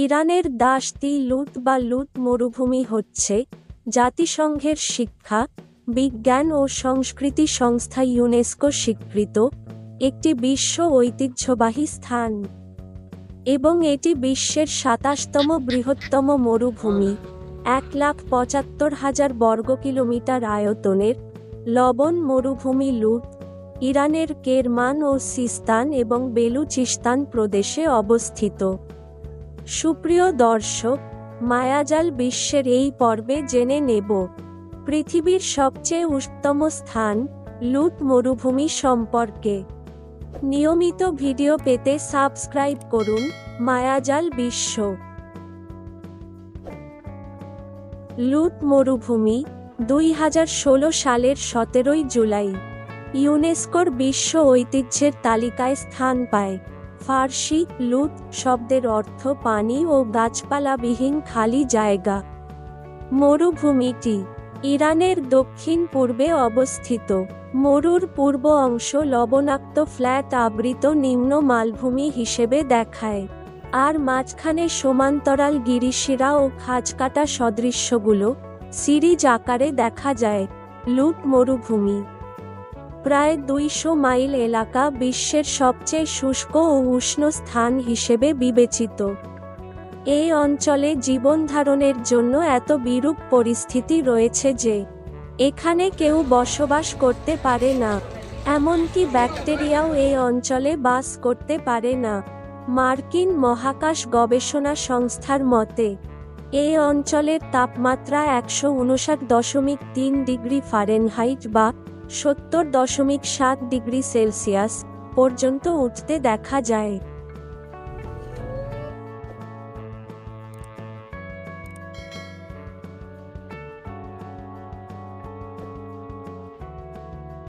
ইরানের দাশতি লুত বা লুত মরুভূমি হচ্ছে জাতিসংঘের শিক্ষা, বিজ্ঞান ও সংস্কৃতি সংস্থা ইউনেস্কো স্বীকৃত একটি বিশ্ব ঐতিহ্যবাহী স্থান এবং এটি বিশ্বের ২৭তম বৃহত্তম মরুভূমি। ১,৭৫,০০০ বর্গ কিলোমিটার আয়তনের লবণ মরুভূমি লুত ইরানের কেরমান ও সিস্তান এবং বেলুচিস্তান প্রদেশে অবস্থিত। সুপ্রিয় দর্শক, মায়াজাল বিশ্বের এই পর্বে জেনে নেব পৃথিবীর সবচেয়ে উষ্ণতম স্থান লুত মরুভূমি সম্পর্কে। নিয়মিত ভিডিও পেতে সাবস্ক্রাইব করুন মায়াজাল বিশ্ব। লুত মরুভূমি ২০১৬ সালের ১৭ জুলাই ইউনেস্কোর বিশ্ব ঐতিহ্যের তালিকায় স্থান পায়। ফার্সি লুত শব্দের অর্থ পানি ও গাছপালাবিহীন খালি জায়গা। মরুভূমিটি ইরানের দক্ষিণ পূর্বে অবস্থিত। মরুর পূর্ব অংশ লবণাক্ত ফ্ল্যাট আবৃত নিম্ন মালভূমি হিসেবে দেখায়, আর মাঝখানে সমান্তরাল গিরিশিরা ও খাঁজকাটা সদৃশ্যগুলো সিরিজ আকারে দেখা যায়। লুত মরুভূমি প্রায় ২০০ মাইল এলাকা বিশ্বের সবচেয়ে শুষ্ক ও উষ্ণ স্থান হিসেবে বিবেচিত। এই অঞ্চলে জীবনধারণের জন্য এত বিরূপ পরিস্থিতি রয়েছে যে এখানে কেউ বসবাস করতে পারে না, এমনকি ব্যাকটেরিয়াও এই অঞ্চলে বাস করতে পারে না। মার্কিন মহাকাশ গবেষণা সংস্থার মতে এই অঞ্চলের তাপমাত্রা ১৫৯.৩ ডিগ্রি ফারেনহাইট বা ৭০.৭ ডিগ্রি সেলসিয়াস পর্যন্ত উঠতে দেখা যায়।